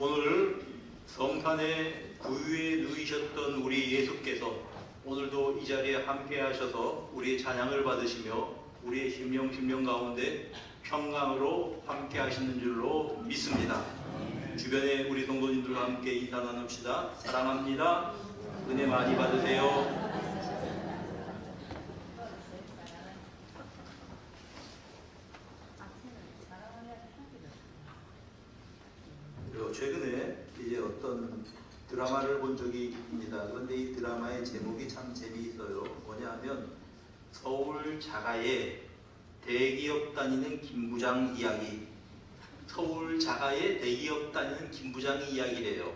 오늘 성산에 구유에 누이셨던 우리 예수께서 오늘도 이 자리에 함께 하셔서 우리의 찬양을 받으시며 우리의 심령 가운데 평강으로 함께 하시는 줄로 믿습니다. 주변에 우리 성도님들과 함께 인사 나눕시다. 사랑합니다. 은혜 많이 받으세요. 최근에 이제 어떤 드라마를 본 적이 있습니다. 그런데 이 드라마의 제목이 참 재미있어요. 뭐냐면 서울 자가에 대기업 다니는 김부장 이야기. 서울 자가에 대기업 다니는 김부장 이야기래요.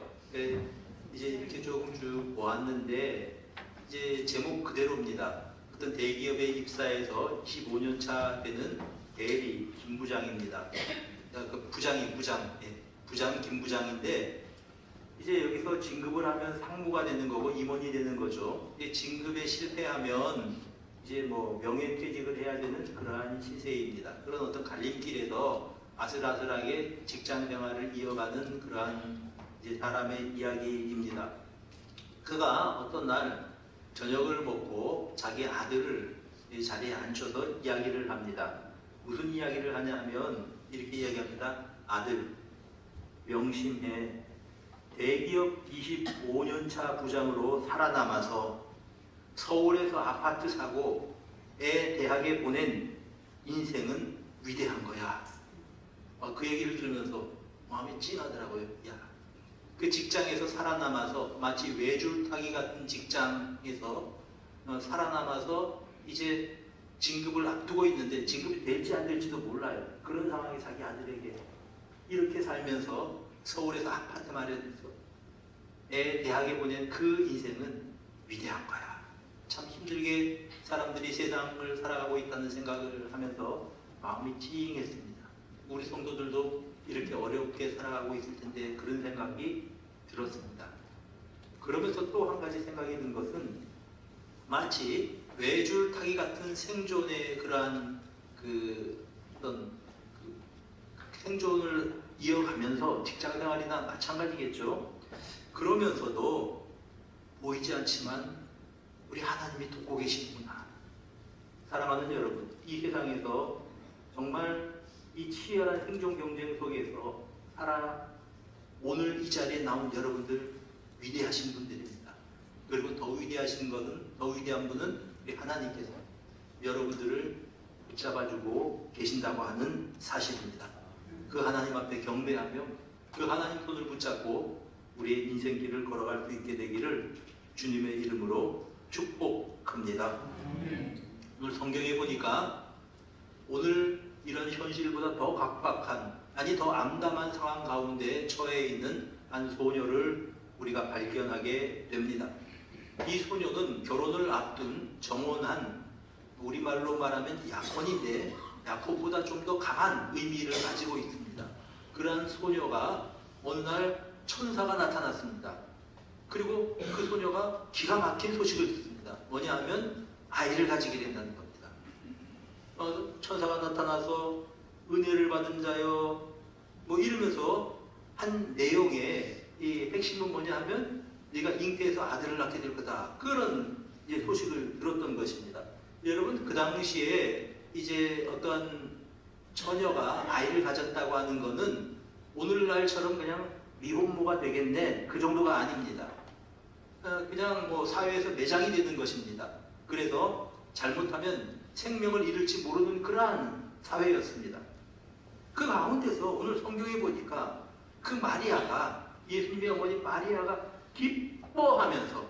이제 이렇게 조금 쭉 보았는데 이제 제목 그대로입니다. 어떤 대기업에 입사해서 15년 차 되는 대리 김부장입니다. 그 부장 김부장인데 이제 여기서 진급을 하면 상무가 되는 거고 임원이 되는 거죠. 진급에 실패하면 이제 뭐 명예퇴직을 해야 되는 그러한 시세입니다. 그런 어떤 갈림길에서 아슬아슬하게 직장 생활을 이어가는 그러한 이제 사람의 이야기입니다. 그가 어떤 날 저녁을 먹고 자기 아들을 이 자리에 앉혀서 이야기를 합니다. 무슨 이야기를 하냐면 이렇게 이야기합니다. 아들, 명심해. 대기업 25년차 부장으로 살아남아서 서울에서 아파트 사고 애 대학에 보낸 인생은 위대한 거야. 그 얘기를 들으면서 마음이 찡하더라고요. 야, 그 직장에서 살아남아서 마치 외줄타기 같은 직장에서 살아남아서 이제 진급을 앞두고 있는데 진급이 될지 안 될지도 몰라요. 그런 상황이 자기 아들에게 이렇게 살면서 서울에서 아파트 마련해서 애 대학에 보낸 그 인생은 위대한 거야. 참 힘들게 사람들이 세상을 살아가고 있다는 생각을 하면서 마음이 찡했습니다. 우리 성도들도 이렇게 어렵게 살아가고 있을 텐데 그런 생각이 들었습니다. 그러면서 또 한 가지 생각이 든 것은 마치 외줄타기 같은 생존의 그러한 어떤 생존을 이어가면서 직장생활이나 마찬가지겠죠. 그러면서도 보이지 않지만 우리 하나님이 돕고 계시구나. 사랑하는 여러분, 이 세상에서 정말 이 치열한 생존 경쟁 속에서 오늘 이 자리에 나온 여러분들 위대하신 분들입니다. 그리고 더 위대한 분은 우리 하나님께서 여러분들을 붙잡아주고 계신다고 하는 사실입니다. 그 하나님 앞에 경배하며 그 하나님 손을 붙잡고 우리의 인생길을 걸어갈 수 있게 되기를 주님의 이름으로 축복합니다. 오늘 성경에 보니까 오늘 이런 현실보다 더 각박한, 더 암담한 상황 가운데 처해 있는 한 소녀를 우리가 발견하게 됩니다. 이 소녀는 결혼을 앞둔 정혼한, 우리말로 말하면 약혼인데 약혼보다 좀 더 강한 의미를 가지고 있습니다. 그러한 소녀가 어느 날 천사가 나타났습니다. 그리고 그 소녀가 기가 막힌 소식을 듣습니다. 뭐냐 하면 아이를 가지게 된다는 겁니다. 천사가 나타나서 은혜를 받은 자여 뭐 이러면서 한 내용의 이 핵심은 뭐냐 하면 네가 잉태해서 아들을 낳게 될 거다. 그런 이제 소식을 들었던 것입니다. 여러분, 그 당시에 이제 어떤 처녀가 아이를 가졌다고 하는 것은 오늘날처럼 그냥 미혼모가 되겠네, 그 정도가 아닙니다. 그냥 뭐 사회에서 매장이 되는 것입니다. 그래서 잘못하면 생명을 잃을지 모르는 그러한 사회였습니다. 그 가운데서 오늘 성경에 보니까 그 마리아가, 예수님의 어머니 마리아가 기뻐하면서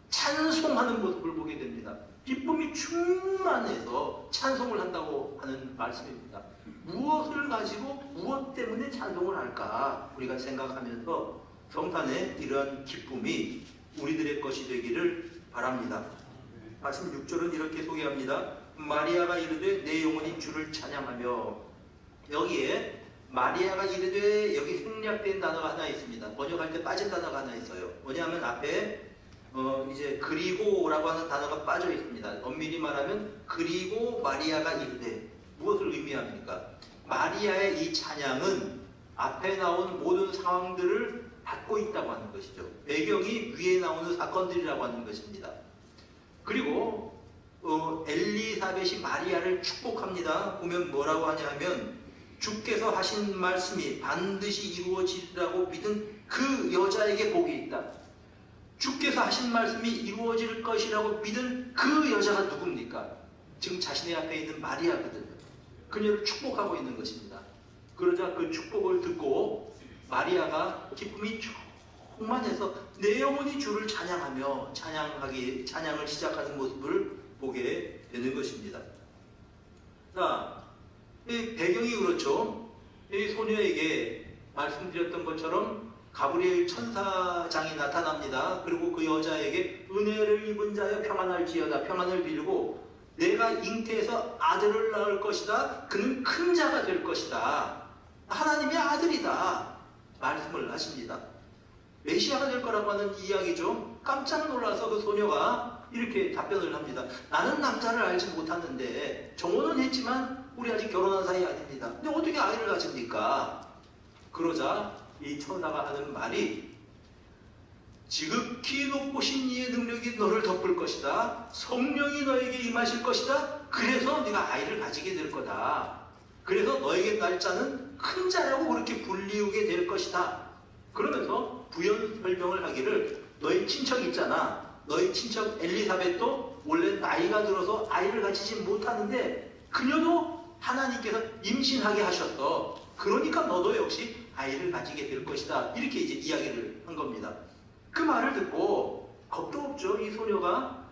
찬송하는 모습을 보게 됩니다. 기쁨이 충만해서 찬송을 한다고 하는 말씀입니다. 무엇을 가지고 무엇 때문에 찬송을 할까 우리가 생각하면서 성탄의 이러한 기쁨이 우리들의 것이 되기를 바랍니다. 말씀 6절은 이렇게 소개합니다. 마리아가 이르되 내 영혼이 주를 찬양하며, 여기에 마리아가 이르되 여기 생략된 단어가 하나 있습니다. 번역할 때 빠진 단어가 하나 있어요. 뭐냐면 앞에 이제 그리고라고 하는 단어가 빠져 있습니다. 엄밀히 말하면 그리고 마리아가 이르되 무엇을 의미합니까? 마리아의 이 찬양은 앞에 나온 모든 상황들을 받고 있다고 하는 것이죠. 배경이 위에 나오는 사건들이라고 하는 것입니다. 그리고 엘리사벳이 마리아를 축복합니다. 보면 뭐라고 하냐면 주께서 하신 말씀이 반드시 이루어지리라고 믿은 그 여자에게 복이 있다. 주께서 하신 말씀이 이루어질 것이라고 믿은 그 여자가 누굽니까? 지금 자신의 앞에 있는 마리아거든요. 그녀를 축복하고 있는 것입니다. 그러자 그 축복을 듣고 마리아가 기쁨이 충만해서 내 영혼이 주를 찬양하며 찬양을 시작하는 모습을 보게 되는 것입니다. 자, 이 배경이 그렇죠. 이 소녀에게 말씀드렸던 것처럼 가브리엘 천사장이 나타납니다. 그리고 그 여자에게 은혜를 입은 자여 평안할지어다 평안을 빌고 내가 잉태해서 아들을 낳을 것이다. 그는 큰 자가 될 것이다. 하나님의 아들이다. 말씀을 하십니다. 메시아가 될 거라고 하는 이야기죠. 깜짝 놀라서 그 소녀가 이렇게 답변을 합니다. 나는 남자를 알지 못하는데 정혼은 했지만 우리 아직 결혼한 사이 아닙니다. 근데 어떻게 아이를 가집니까? 그러자 이 천사가 하는 말이 지극히 높으신 이의 능력이 너를 덮을 것이다. 성령이 너에게 임하실 것이다. 그래서 네가 아이를 가지게 될 거다. 그래서 너에게 날짜는 큰 자라고 그렇게 불리우게 될 것이다. 그러면서 부연 설명을 하기를 너희 친척 있잖아. 너희 친척 엘리사벳도 원래 나이가 들어서 아이를 가지지 못하는데 그녀도 하나님께서 임신하게 하셨어. 그러니까 너도 역시 아이를 가지게 될 것이다. 이렇게 이제 이야기를 한 겁니다. 그 말을 듣고 겁도 없죠. 이 소녀가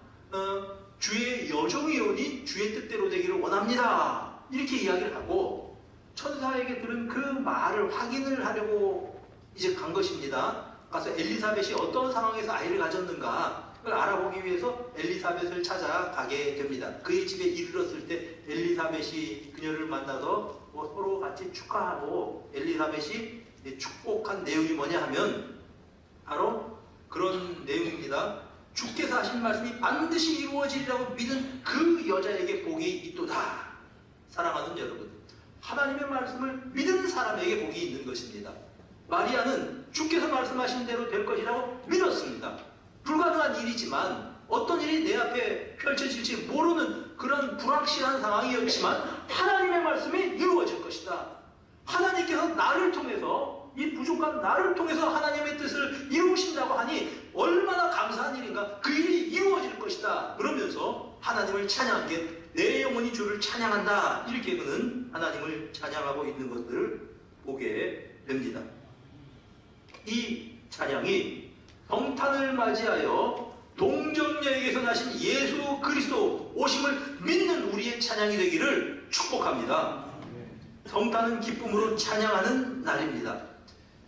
주의 여종이오니 주의 뜻대로 되기를 원합니다. 이렇게 이야기를 하고 천사에게 들은 그 말을 확인을 하려고 이제 간 것입니다. 가서 엘리사벳이 어떤 상황에서 아이를 가졌는가 그걸 알아보기 위해서 엘리사벳을 찾아가게 됩니다. 그의 집에 이르렀을 때 엘리사벳이 그녀를 만나서 서로 같이 축하하고 엘리사벳이 축복한 내용이 뭐냐 하면 바로 그런 내용입니다. 주께서 하신 말씀이 반드시 이루어지리라고 믿은 그 여자에게 복이 있도다. 사랑하는 여러분, 하나님의 말씀을 믿은 사람에게 복이 있는 것입니다. 마리아는 주께서 말씀하신 대로 될 것이라고 믿었습니다. 불가능한 일이지만 어떤 일이 내 앞에 펼쳐질지 모르는 그런 불확실한 상황이었지만 하나님의 말씀이 이루어질 것이다. 하나님께서 나를 통해서 이 부족한 나를 통해서 하나님의 뜻을 이루신다고 하니 얼마나 감사한 일인가. 그 일이 이루어질 것이다. 그러면서 하나님을 찬양한 게 내 영혼이 주를 찬양한다. 이렇게 그는 하나님을 찬양하고 있는 것들을 보게 됩니다. 이 찬양이 성탄을 맞이하여 동정녀에게서 나신 예수 그리스도 오심을 믿는 우리의 찬양이 되기를 축복합니다. 성탄은 기쁨으로 찬양하는 날입니다.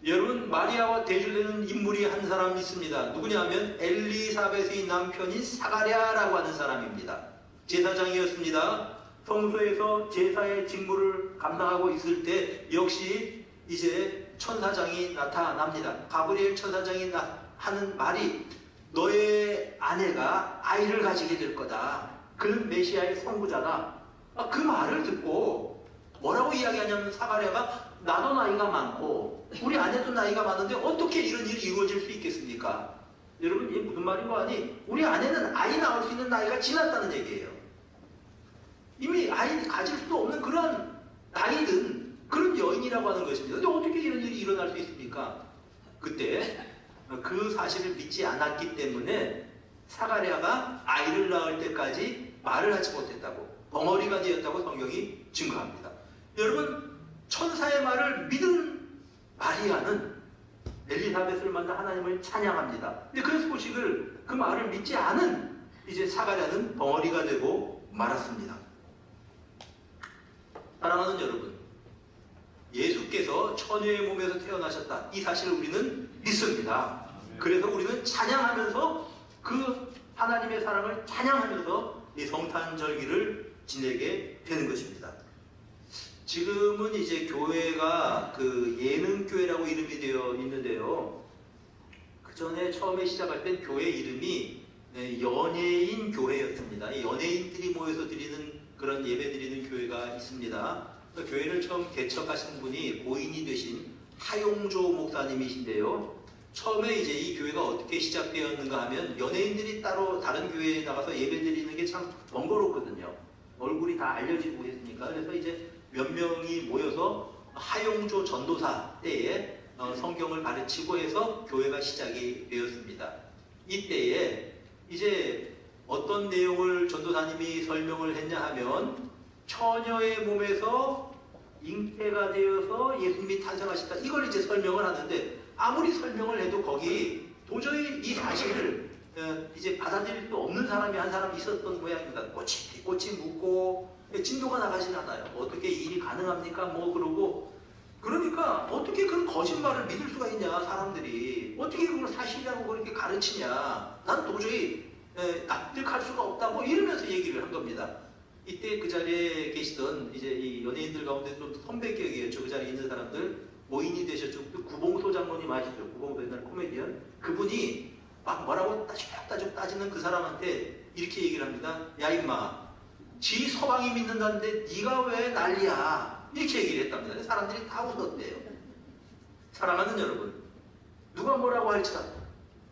여러분, 마리아와 대조되는 인물이 한 사람 있습니다. 누구냐 하면 엘리사벳의 남편인 사가랴라고 하는 사람입니다. 제사장이었습니다. 성소에서 제사의 직무를 감당하고 있을 때 역시 이제 천사장이 나타납니다. 가브리엘 천사장이 하는 말이 너의 아내가 아이를 가지게 될 거다. 그는 메시아의 선구자다. 그 말을 듣고 뭐라고 이야기하냐면 사가랴가 나도 나이가 많고 우리 아내도 나이가 많은데 어떻게 이런 일이 이루어질 수 있겠습니까? 여러분, 이게 무슨 말인 거 아니? 우리 아내는 아이 낳을 수 있는 나이가 지났다는 얘기예요. 이미 아이 가질 수도 없는 그런 나이든 그런 여인이라고 하는 것입니다. 근데 어떻게 이런 일이 일어날 수 있습니까? 그때 그 사실을 믿지 않았기 때문에 사가랴가 아이를 낳을 때까지 말을 하지 못했다고, 벙어리가 되었다고 성경이 증거합니다. 여러분, 천사의 말을 믿은 마리아는 엘리사벳을 만나 하나님을 찬양합니다. 근데 그 소식을, 그 말을 믿지 않은 이제 사가랴는 벙어리가 되고 말았습니다. 사랑하는 여러분, 예수께서 처녀의 몸에서 태어나셨다. 이 사실을 우리는 믿습니다. 그래서 우리는 찬양하면서 그 하나님의 사랑을 찬양하면서 이 성탄절기를 지내게 되는 것입니다. 지금은 이제 교회가 그 예능교회라고 이름이 되어 있는데요. 그 전에 처음에 시작할 땐 교회 이름이 연예인 교회였습니다. 연예인들이 모여서 드리는 그런 예배 드리는 교회가 있습니다. 그 교회를 처음 개척하신 분이 고인이 되신 하용조 목사님이신데요. 처음에 이제 이 교회가 어떻게 시작되었는가 하면 연예인들이 따로 다른 교회에 나가서 예배 드리는 게 참 번거롭거든요. 얼굴이 다 알려지고 했으니까. 그래서 이제 몇 명이 모여서 하용조 전도사 때에 성경을 가르치고 해서 교회가 시작이 되었습니다. 이때에 이제 어떤 내용을 전도사님이 설명을 했냐 하면 처녀의 몸에서 잉태가 되어서 예수님이 탄생하셨다. 이걸 이제 설명을 하는데 아무리 설명을 해도 거기 도저히 이 사실을 이제 받아들일 수 없는 사람이 한 사람 있었던 모양입니다. 꼬치 묻고 진도가 나가진 않아요. 어떻게 이 일이 가능합니까? 뭐 그러고 그러니까 어떻게 그런 거짓말을 믿을 수가 있냐 사람들이 어떻게 그걸 사실이라고 그렇게 가르치냐 난 도저히 납득할 수가 없다 뭐 이러면서 얘기를 한 겁니다. 이때 그 자리에 계시던 이제 이 연예인들 가운데 좀 선배격이었죠. 그 자리에 있는 사람들 모인이 되셨죠. 그 구봉소 장로님 아시죠? 구봉소 옛날 코미디언 그분이 막 뭐라고 따지고 따지는 그 사람한테 이렇게 얘기를 합니다. 야 임마 지 서방이 믿는다는데 네가 왜 난리야 이렇게 얘기를 했답니다. 사람들이 다 웃었대요. 사랑하는 여러분 누가 뭐라고 할지라도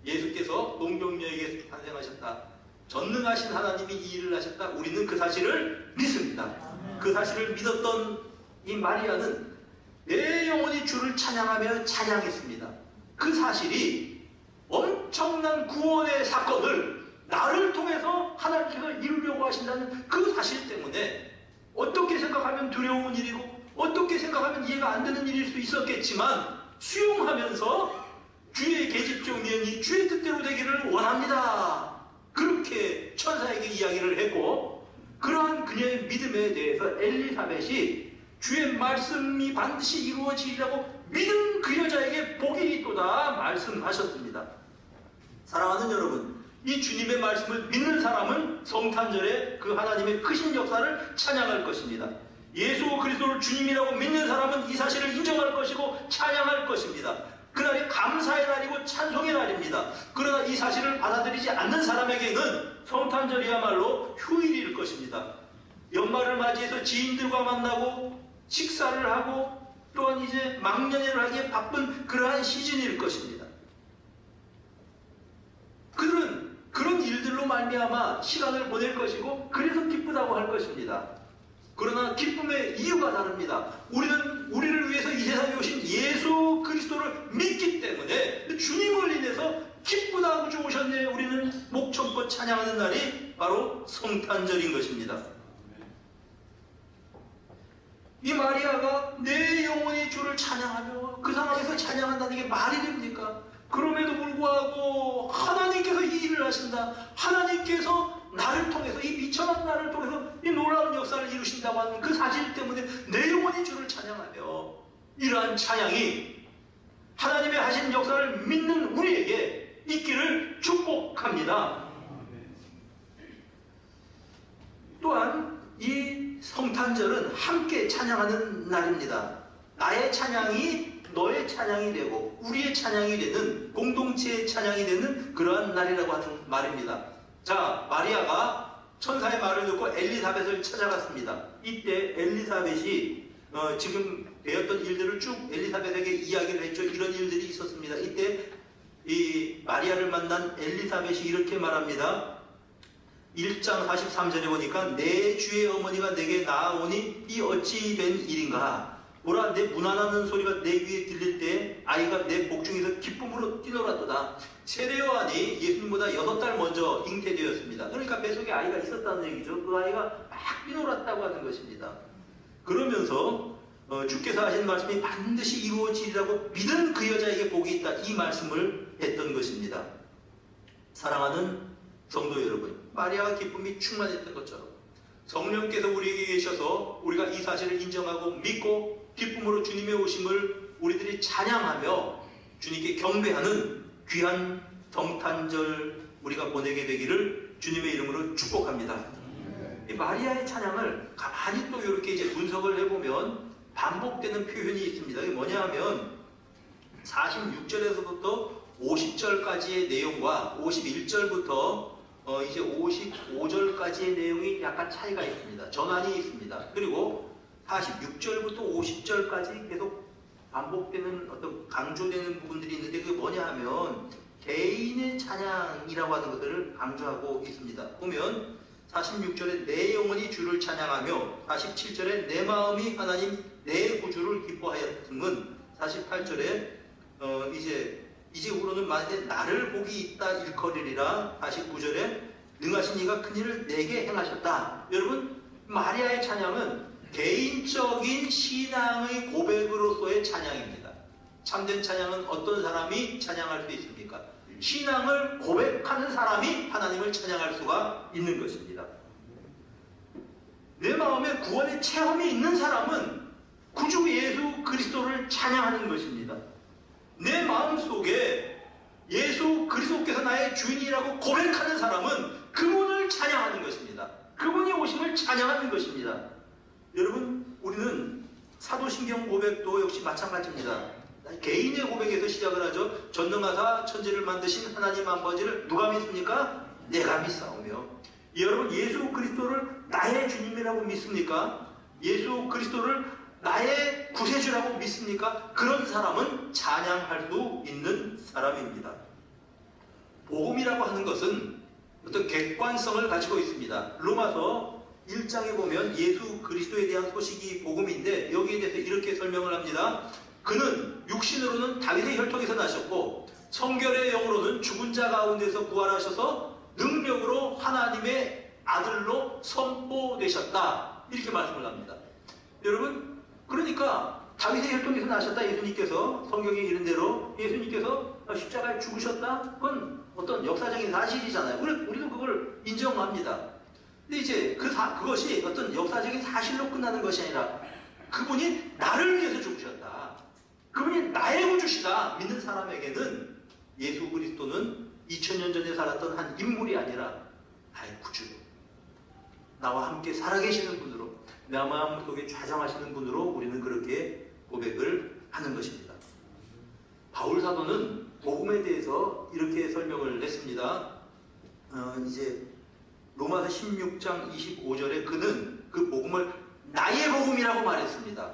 예수께서 농경녀에게 탄생하셨다. 전능하신 하나님이 이 일을 하셨다. 우리는 그 사실을 믿습니다. 그 사실을 믿었던 이 마리아는 내 영혼이 주를 찬양하며 찬양했습니다. 그 사실이 엄청난 구원의 사건을 나를 통해서 하나님께서 이루려고 하신다는 그 사실 때문에 어떻게 생각하면 두려운 일이고 어떻게 생각하면 이해가 안 되는 일일 수 있었겠지만 수용하면서 주의 계집종이니 주의 뜻대로 되기를 원합니다. 그렇게 천사에게 이야기를 했고 그러한 그녀의 믿음에 대해서 엘리사벳이 주의 말씀이 반드시 이루어지리라고 믿은 그 여자에게 복이 있도다 말씀하셨습니다. 사랑하는 여러분 이 주님의 말씀을 믿는 사람은 성탄절에 그 하나님의 크신 역사를 찬양할 것입니다. 예수 그리스도를 주님이라고 믿는 사람은 이 사실을 인정할 것이고 찬양할 것입니다. 그날이 감사의 날이고 찬송의 날입니다. 그러나 이 사실을 받아들이지 않는 사람에게는 성탄절이야말로 휴일일 것입니다. 연말을 맞이해서 지인들과 만나고 식사를 하고 또한 이제 망년회를 하기에 바쁜 그러한 시즌일 것입니다. 그들은 그런 일들로 말미암아 시간을 보낼 것이고 그래서 기쁘다고 할 것입니다. 그러나 기쁨의 이유가 다릅니다. 우리는 우리를 위해서 이 세상에 오신 예수 그리스도를 믿기 때문에 주님을 인해서 기쁘다고 좋으셨네. 우리는 목청껏 찬양하는 날이 바로 성탄절인 것입니다. 이 마리아가 내 영혼이 주를 찬양하며 그 상황에서 찬양한다는 게 말이 됩니까? 그럼에도 불구하고 하나님께서 이 일을 하신다. 하나님께서 나를 통해서 이 미천한 나를 통해서 이 놀라운 역사를 이루신다고 하는 그 사실 때문에 내 영혼이 주를 찬양하며 이러한 찬양이 하나님의 하신 역사를 믿는 우리에게 있기를 축복합니다. 또한 이 성탄절은 함께 찬양하는 날입니다. 나의 찬양이 너의 찬양이 되고 우리의 찬양이 되는 공동체의 찬양이 되는 그러한 날이라고 하는 말입니다. 자, 마리아가 천사의 말을 듣고 엘리사벳을 찾아갔습니다. 이때 엘리사벳이 지금 되었던 일들을 쭉 엘리사벳에게 이야기를 했죠. 이런 일들이 있었습니다. 이때 이 마리아를 만난 엘리사벳이 이렇게 말합니다. 1장 43절에 보니까 내 주의 어머니가 내게 나아오니 이 어찌 된 일인가? 보라 내 문안하는 소리가 내 귀에 들릴 때 아이가 내 복중에서 기쁨으로 뛰놀았도다. 세례 요한이 예수님보다 6달 먼저 잉태되었습니다. 그러니까 뱃속에 아이가 있었다는 얘기죠. 그 아이가 막 뛰놀았다고 하는 것입니다. 그러면서 주께서 하신 말씀이 반드시 이루어지리라고 믿은 그 여자에게 복이 있다. 이 말씀을 했던 것입니다. 사랑하는 성도 여러분, 마리아가 기쁨이 충만했던 것처럼 성령께서 우리에게 계셔서 우리가 이 사실을 인정하고 믿고 기쁨으로 주님의 오심을 우리들이 찬양하며 주님께 경배하는 귀한 성탄절 우리가 보내게 되기를 주님의 이름으로 축복합니다. 이 마리아의 찬양을 가만히 또 이렇게 이제 분석을 해보면 반복되는 표현이 있습니다. 이게 뭐냐 하면 46절에서부터 50절까지의 내용과 51절부터 이제 55절까지의 내용이 약간 차이가 있습니다. 전환이 있습니다. 그리고 46절부터 50절까지 계속 반복되는 어떤 강조되는 부분들이 있는데 그게 뭐냐 하면 개인의 찬양이라고 하는 것들을 강조하고 있습니다. 보면 46절에 내 영혼이 주를 찬양하며 47절에 내 마음이 하나님 내 구주를 기뻐하였음은 48절에 이제후로는 만약에 나를 복이 있다 일컬으리라 49절에 능하신 이가 큰일을 내게 행하셨다. 여러분 마리아의 찬양은 개인적인 신앙의 고백으로서의 찬양입니다. 참된 찬양은 어떤 사람이 찬양할 수 있습니까? 신앙을 고백하는 사람이 하나님을 찬양할 수가 있는 것입니다. 내 마음에 구원의 체험이 있는 사람은 구주 예수 그리스도를 찬양하는 것입니다. 내 마음속에 예수 그리스도께서 나의 주인이라고 고백하는 사람은 그분을 찬양하는 것입니다. 그분이 오심을 찬양하는 것입니다. 여러분 우리는 사도신경 고백도 역시 마찬가지입니다. 개인의 고백에서 시작을 하죠. 전능하사 천지를 만드신 하나님 아버지를 누가 믿습니까? 내가 믿사오며. 여러분 예수 그리스도를 나의 주님이라고 믿습니까? 예수 그리스도를 나의 구세주라고 믿습니까? 그런 사람은 찬양할 수 있는 사람입니다. 복음이라고 하는 것은 어떤 객관성을 가지고 있습니다. 로마서 1장에 보면 예수 그리스도에 대한 소식이 복음인데 여기에 대해서 이렇게 설명을 합니다. 그는 육신으로는 다윗의 혈통에서 나셨고 성결의 영으로는 죽은 자 가운데서 부활하셔서 능력으로 하나님의 아들로 선포되셨다. 이렇게 말씀을 합니다. 여러분 그러니까 다윗의 혈통에서 나셨다. 예수님께서 성경에 이른 대로 예수님께서 십자가에 죽으셨다. 그건 어떤 역사적인 사실이잖아요. 우리도 그걸 인정합니다. 근데 이제 그것이 어떤 역사적인 사실로 끝나는 것이 아니라 그분이 나를 위해서 죽으셨다. 그분이 나의 구주시다. 믿는 사람에게는 예수 그리스도는 2000년 전에 살았던 한 인물이 아니라 나의 구주. 나와 함께 살아계시는 분으로 내 마음속에 좌정하시는 분으로 우리는 그렇게 고백을 하는 것입니다. 바울 사도는 복음에 대해서 이렇게 설명을 했습니다. 이제 로마서 16장 25절에 그는 그 복음을 나의 복음이라고 말했습니다.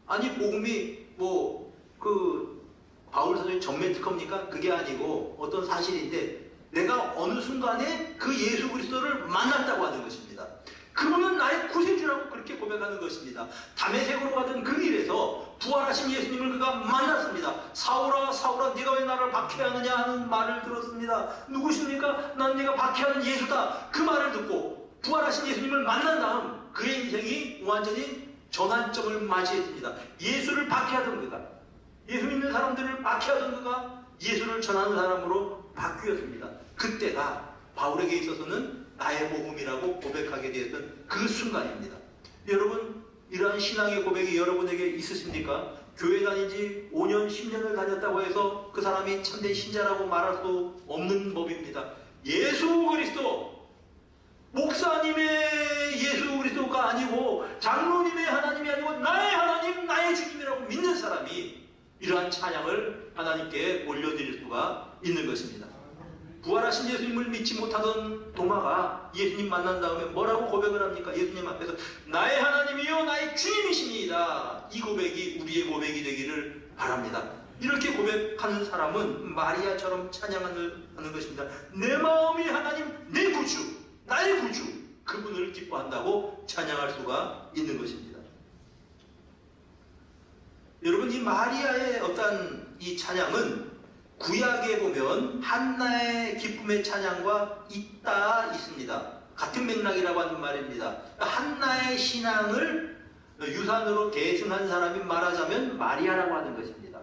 아니 복음이 바울 사도의 전면 특허입니까? 그게 아니고 어떤 사실인데 내가 어느 순간에 그 예수 그리스도를 만났다고 하는 것입니다. 그분은 나의 구세주라고 그렇게 고백하는 것입니다. 다메섹으로 가던 그 길에서 부활하신 예수님을 그가 만났습니다. 사울아 사울아 네가 왜 나를 박해하느냐 하는 말을 들었습니다. 누구십니까? 난 네가 박해하는 예수다. 그 말을 듣고 부활하신 예수님을 만난 다음 그의 인생이 완전히 전환점을 맞이했습니다. 예수를 박해하던 그가 예수 믿는 사람들을 박해하던 그가 예수를 전하는 사람으로 바뀌었습니다. 그때가 바울에게 있어서는 나의 복음이라고 고백하게 되었던 그 순간입니다. 여러분 이러한 신앙의 고백이 여러분에게 있으십니까? 교회 다닌 지 5년, 10년을 다녔다고 해서 그 사람이 참된 신자라고 말할 수 없는 법입니다. 예수 그리스도 목사님의 예수 그리스도가 아니고 장로님의 하나님이 아니고 나의 하나님, 나의 주님이라고 믿는 사람이 이러한 찬양을 하나님께 올려드릴 수가 있는 것입니다. 부활하신 예수님을 믿지 못하던 도마가 예수님 만난 다음에 뭐라고 고백을 합니까? 예수님 앞에서 나의 하나님이요 나의 주님이십니다. 이 고백이 우리의 고백이 되기를 바랍니다. 이렇게 고백하는 사람은 마리아처럼 찬양하는 것입니다. 내 마음이 하나님 내 구주, 나의 구주, 그분을 기뻐한다고 찬양할 수가 있는 것입니다. 여러분 이 마리아의 어떤 이 찬양은 구약에 보면 한나의 기쁨의 찬양과 있습니다. 같은 맥락이라고 하는 말입니다. 한나의 신앙을 유산으로 계승한 사람이 말하자면 마리아라고 하는 것입니다.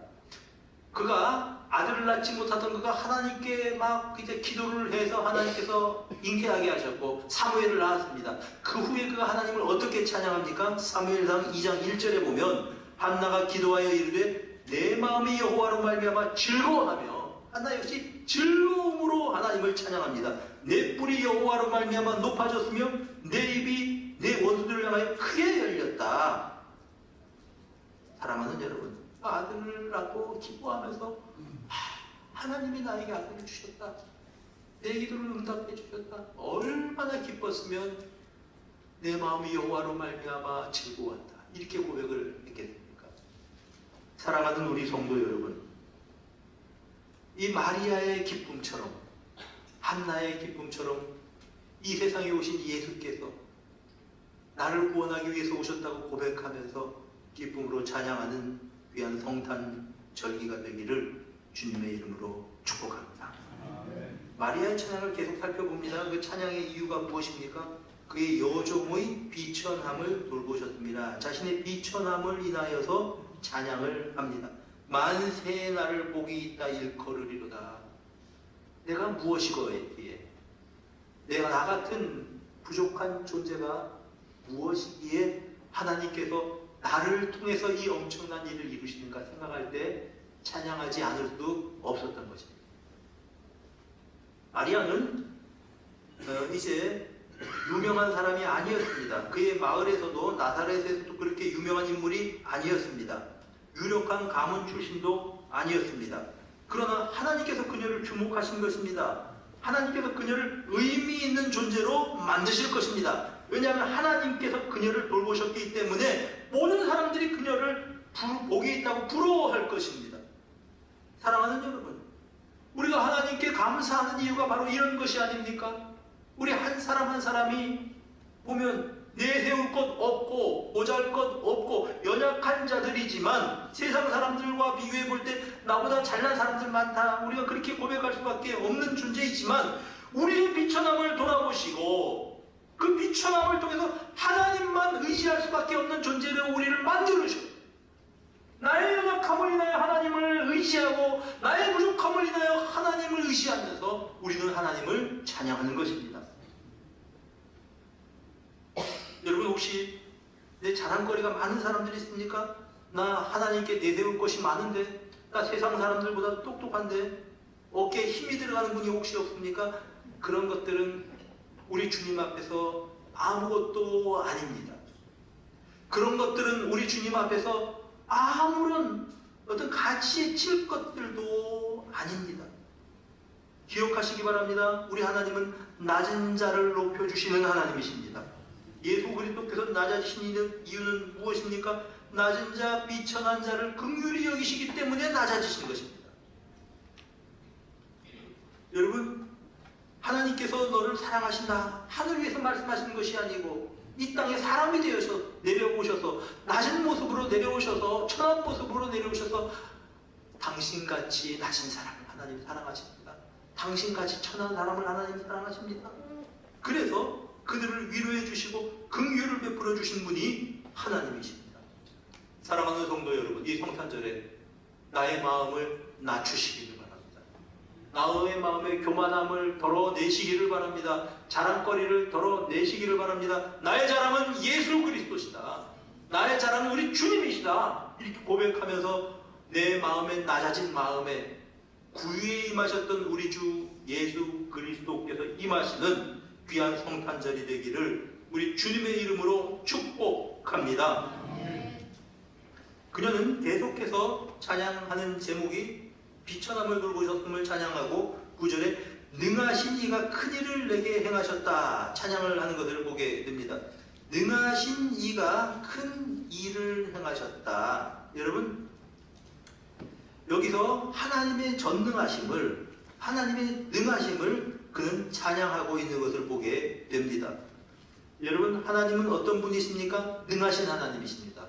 그가 아들을 낳지 못하던 그가 하나님께 막 이제 기도를 해서 하나님께서 잉태하게 하셨고 사무엘을 낳았습니다. 그 후에 그가 하나님을 어떻게 찬양합니까? 사무엘상 2장 1절에 보면 한나가 기도하여 이르되 내 마음이 여호와로 말미암아 즐거워하며 한나 역시 즐거움으로 하나님을 찬양합니다. 내 뿔이 여호와로 말미암아 높아졌으며 내 입이 내 원수들을 향하여 크게 열렸다. 사랑하는 여러분, 아들을 낳고 기뻐하면서 하나님이 나에게 아들을 주셨다. 내 기도를 응답해 주셨다. 얼마나 기뻤으면 내 마음이 여호와로 말미암아 즐거웠다. 이렇게 고백을 했겠습니까? 사랑하는 우리 성도 여러분, 이 마리아의 기쁨처럼, 한나의 기쁨처럼 이 세상에 오신 예수께서 나를 구원하기 위해서 오셨다고 고백하면서 기쁨으로 찬양하는 귀한 성탄 절기가 되기를 주님의 이름으로 축복합니다. 마리아의 찬양을 계속 살펴봅니다. 그 찬양의 이유가 무엇입니까? 그의 여종의 비천함을 돌보셨습니다. 자신의 비천함을 인하여서 찬양을 합니다. 만세의 나를 복이 있다 일컬으리로다. 내가 무엇이거에 내가 나 같은 부족한 존재가 무엇이기에 하나님께서 나를 통해서 이 엄청난 일을 이루시는가 생각할 때 찬양하지 않을 수 없었던 것입니다. 마리아는 이제 유명한 사람이 아니었습니다. 그의 마을에서도 나사렛에서도 그렇게 유명한 인물이 아니었습니다. 유력한 가문 출신도 아니었습니다. 그러나 하나님께서 그녀를 주목하신 것입니다. 하나님께서 그녀를 의미 있는 존재로 만드실 것입니다. 왜냐하면 하나님께서 그녀를 돌보셨기 때문에 모든 사람들이 그녀를 복이 있다고 부러워할 것입니다. 사랑하는 여러분, 우리가 하나님께 감사하는 이유가 바로 이런 것이 아닙니까? 우리 한 사람 한 사람이 보면 내세울 것 없고 보잘 것 없고 연약한 자들이지만 세상 사람들과 비교해 볼 때 나보다 잘난 사람들 많다, 우리가 그렇게 고백할 수밖에 없는 존재이지만 우리의 비천함을 돌아보시고 그 비천함을 통해서 하나님만 의지할 수밖에 없는 존재로 우리를 만들으셨어요. 나의 연약함을 인하여 하나님을 의지하고 나의 부족함을 인하여 하나님을 의지하면서 우리는 하나님을 찬양하는 것입니다. 여러분, 혹시 내 자랑거리가 많은 사람들이 있습니까? 나 하나님께 내세울 것이 많은데, 나 세상 사람들보다 똑똑한데, 어깨에 힘이 들어가는 분이 혹시 없습니까? 그런 것들은 우리 주님 앞에서 아무것도 아닙니다. 그런 것들은 우리 주님 앞에서 아무런 어떤 가치에 칠 것들도 아닙니다. 기억하시기 바랍니다. 우리 하나님은 낮은 자를 높여주시는 하나님이십니다. 예수 그리스도께서 낮아지신 이유는 무엇입니까? 낮은 자, 비천한 자를 긍휼히 여기시기 때문에 낮아지신 것입니다. 여러분, 하나님께서 너를 사랑하신다, 하늘 위에서 말씀하시는 것이 아니고 이 땅에 사람이 되어서 내려오셔서 낮은 모습으로 내려오셔서 천한 모습으로 내려오셔서 당신같이 낮은 사람을 하나님 사랑하십니다. 당신같이 천한 사람을 하나님 사랑하십니다. 그래서 그들을 위로해 주시고 긍휼을 베풀어 주신 분이 하나님이십니다. 사랑하는 성도 여러분, 이 성탄절에 나의 마음을 낮추시기를 바랍니다. 나의 마음의 교만함을 덜어내시기를 바랍니다. 자랑거리를 덜어내시기를 바랍니다. 나의 자랑은 예수 그리스도시다. 나의 자랑은 우리 주님이시다. 이렇게 고백하면서 내 마음에 낮아진 마음에 구유에 임하셨던 우리 주 예수 그리스도께서 임하시는 귀한 성탄절이 되기를 우리 주님의 이름으로 축복합니다. 그녀는 계속해서 찬양하는 제목이 비천함을 돌보셨음을 찬양하고 9절에 능하신 이가 큰일을 내게 행하셨다 찬양을 하는 것을 보게 됩니다. 능하신 이가 큰 일을 행하셨다. 여러분, 여기서 하나님의 전능하심을, 하나님의 능하심을 그는 찬양하고 있는 것을 보게 됩니다. 여러분, 하나님은 어떤 분이십니까? 능하신 하나님이십니다.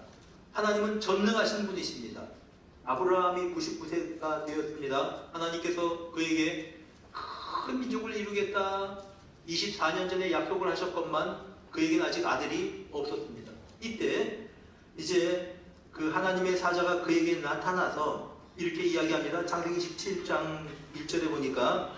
하나님은 전능하신 분이십니다. 아브라함이 99세가 되었습니다. 하나님께서 그에게 큰 민족을 이루겠다 24년 전에 약속을 하셨건만 그에게는 아직 아들이 없었습니다. 이때 이제 그 하나님의 사자가 그에게 나타나서 이렇게 이야기합니다. 창세기 17장 1절에 보니까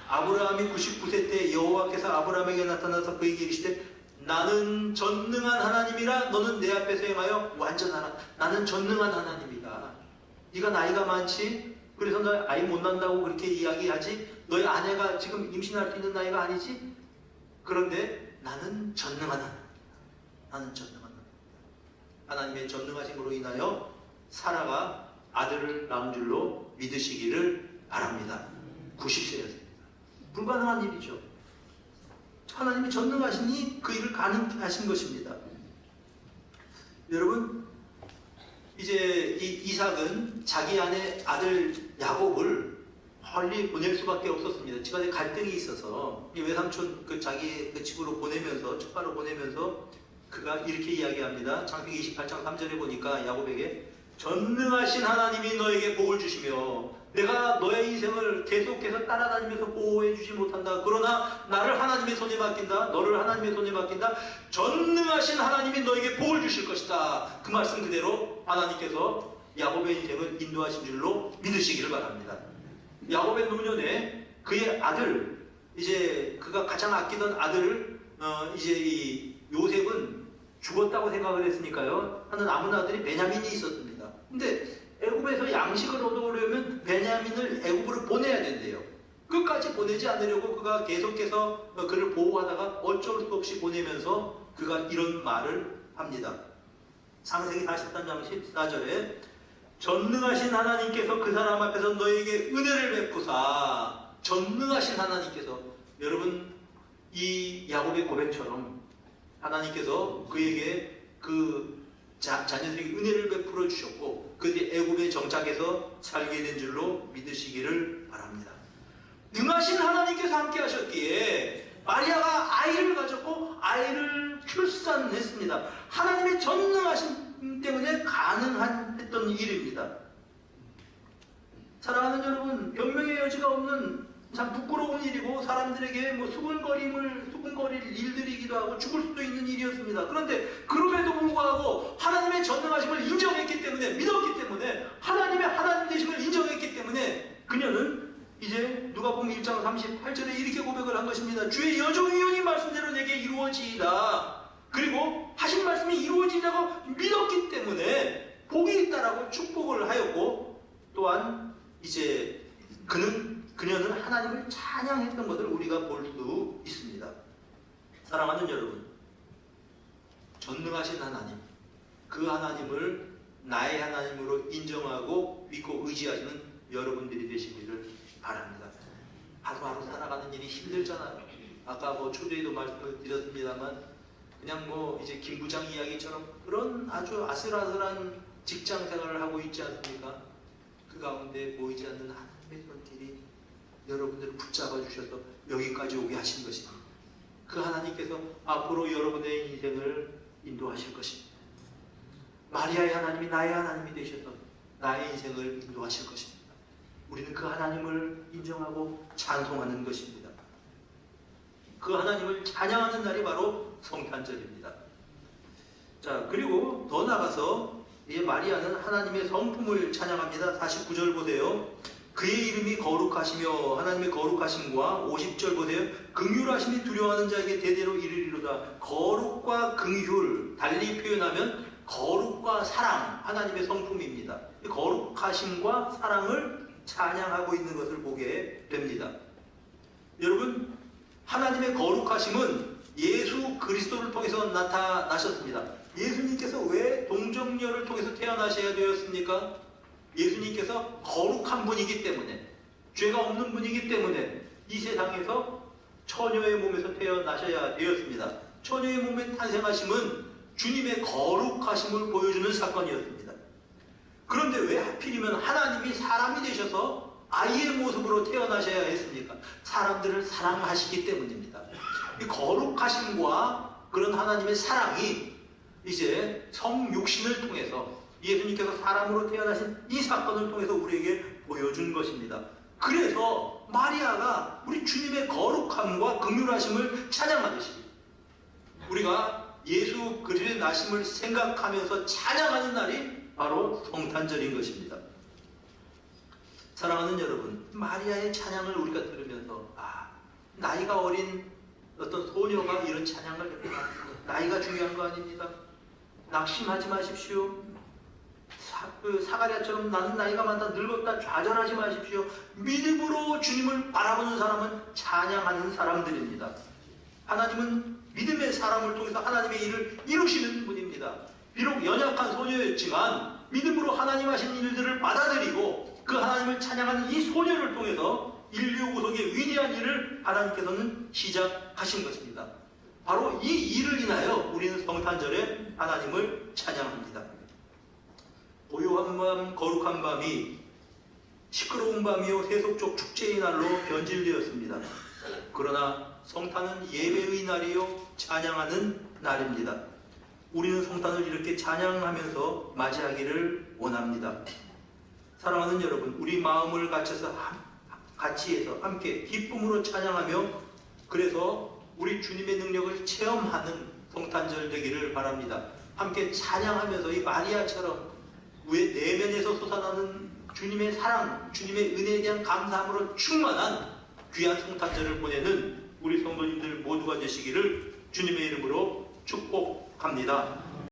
아브라함이 99세 때 여호와께서 아브라함에게 나타나서 그에게 이르시되 나는 전능한 하나님이라 너는 내 앞에서 행하여 완전하라. 나는 전능한 하나님이다. 네가 나이가 많지? 그래서 너 아이 못 난다고 그렇게 이야기하지? 너의 아내가 지금 임신할 수 있는 나이가 아니지? 그런데 나는 전능한 하나님이다. 나는 전능한 하나님이다. 하나님의 전능하심으로 인하여 사라가 아들을 낳은 줄로 믿으시기를 바랍니다. 90세였습니다. 불가능한 일이죠. 하나님이 전능하시니 그 일을 가능하신 것입니다. 여러분, 이제 이삭은 자기 아들 야곱을 멀리 보낼 수밖에 없었습니다. 집안에 갈등이 있어서 이 외삼촌 자기 집으로 보내면서 축가로 보내면서 그가 이렇게 이야기합니다. 창세기 28장 3절에 보니까 야곱에게 전능하신 하나님이 너에게 복을 주시며 내가 너의 인생을 계속해서 따라다니면서 보호해 주지 못한다. 그러나 나를 하나님의 손에 맡긴다. 너를 하나님의 손에 맡긴다. 전능하신 하나님이 너에게 복을 주실 것이다. 그 말씀 그대로 하나님께서 야곱의 인생을 인도하신 줄로 믿으시기를 바랍니다. 야곱의 노년에 그의 아들, 이제 그가 가장 아끼던 아들을 이제 이 요셉은 죽었다고 생각을 했으니까요. 하는 남은 아들이 베냐민이 있었습니다. 근데 애굽에서 양식을 얻어오려면 베냐민을 애굽으로 보내야 된대요. 끝까지 보내지 않으려고 그가 계속해서 그를 보호하다가 어쩔 수 없이 보내면서 그가 이런 말을 합니다. 창세기 43장 14절에 전능하신 하나님께서 그 사람 앞에서 너에게 은혜를 베푸사. 전능하신 하나님께서, 여러분 이 야곱의 고백처럼 하나님께서 그에게 그 자녀들에게 은혜를 베풀어 주셨고 그들이 애굽에 정착해서 살게 된 줄로 믿으시기를 바랍니다. 능하신 하나님께서 함께 하셨기에 마리아가 아이를 가졌고 아이를 출산했습니다. 하나님의 전능하심 때문에 가능했던 일입니다. 사랑하는 여러분, 변명의 여지가 없는 참 부끄러운 일이고 사람들에게 수군거릴 일들이기도 하고 죽을 수도 있는 일이었습니다. 그런데 그럼에도 불구하고 하나님의 전능하심을 인정했기 때문에, 믿었기 때문에, 하나님의 하나님 되심을 인정했기 때문에 그녀는 이제 누가복음 1장 38절에 이렇게 고백을 한 것입니다. 주의 여종이오니 말씀대로 내게 이루어지이다. 그리고 하신 말씀이 이루어지다고 믿었기 때문에 복이 있다라고 축복을 하였고, 또한 이제 그녀는 하나님을 찬양했던 것을 우리가 볼 수 있습니다. 사랑하는 여러분, 전능하신 하나님, 그 하나님을 나의 하나님으로 인정하고 믿고 의지하시는 여러분들이 되시기를 바랍니다. 하루하루 살아가는 일이 힘들잖아요. 아까 초대에도 말씀을 드렸습니다만 그냥 이제 김 부장 이야기처럼 그런 아주 아슬아슬한 직장 생활을 하고 있지 않습니까? 그 가운데 보이지 않는 하나님의 손길이 여러분들을 붙잡아 주셔서 여기까지 오게 하신 것입니다. 그 하나님께서 앞으로 여러분의 인생을 인도하실 것입니다. 마리아의 하나님이 나의 하나님이 되셔서 나의 인생을 인도하실 것입니다. 우리는 그 하나님을 인정하고 찬송하는 것입니다. 그 하나님을 찬양하는 날이 바로 성탄절입니다. 자, 그리고 더 나가서 이 마리아는 하나님의 성품을 찬양합니다. 49절 보세요. 그의 이름이 거룩하시며 하나님의 거룩하심과 50절 보세요. 긍휼하심이 두려워하는 자에게 대대로 이르리로다. 거룩과 긍휼, 달리 표현하면 거룩과 사랑, 하나님의 성품입니다. 거룩하심과 사랑을 찬양하고 있는 것을 보게 됩니다. 여러분, 하나님의 거룩하심은 예수 그리스도를 통해서 나타나셨습니다. 예수님께서 왜 동정녀를 통해서 태어나셔야 되었습니까? 예수님께서 거룩한 분이기 때문에, 죄가 없는 분이기 때문에 이 세상에서 처녀의 몸에서 태어나셔야 되었습니다. 처녀의 몸에 탄생하심은 주님의 거룩하심을 보여주는 사건이었습니다. 그런데 왜 하필이면 하나님이 사람이 되셔서 아이의 모습으로 태어나셔야 했습니까? 사람들을 사랑하시기 때문입니다. 이 거룩하심과 그런 하나님의 사랑이 이제 성육신을 통해서 예수님께서 사람으로 태어나신 이 사건을 통해서 우리에게 보여준 것입니다. 그래서 마리아가 우리 주님의 거룩함과 긍휼하심을 찬양하듯이 우리가 예수 그리스도의 나심을 생각하면서 찬양하는 날이 바로 성탄절인 것입니다. 사랑하는 여러분, 마리아의 찬양을 우리가 들으면서 나이가 어린 어떤 소녀가 이런 찬양을 했구나. 나이가 중요한 거 아닙니다. 낙심하지 마십시오. 사가랴처럼 나는 나이가 많다, 늙었다 좌절하지 마십시오. 믿음으로 주님을 바라보는 사람은 찬양하는 사람들입니다. 하나님은 믿음의 사람을 통해서 하나님의 일을 이루시는 분입니다. 비록 연약한 소녀였지만 믿음으로 하나님 하신 일들을 받아들이고 그 하나님을 찬양하는 이 소녀를 통해서 인류 구속의 위대한 일을 하나님께서는 시작하신 것입니다. 바로 이 일을 인하여 우리는 성탄절에 하나님을 찬양합니다. 고요한 밤, 거룩한 밤이 시끄러운 밤이요 세속적 축제의 날로 변질되었습니다. 그러나 성탄은 예배의 날이요 찬양하는 날입니다. 우리는 성탄을 이렇게 찬양하면서 맞이하기를 원합니다. 사랑하는 여러분, 우리 마음을 같이 해서 함께 기쁨으로 찬양하며 그래서 우리 주님의 능력을 체험하는 성탄절 되기를 바랍니다. 함께 찬양하면서 이 마리아처럼 왜 내면에서 솟아나는 주님의 사랑, 주님의 은혜에 대한 감사함으로 충만한 귀한 성탄절을 보내는 우리 성도님들 모두가 되시기를 주님의 이름으로 축복합니다.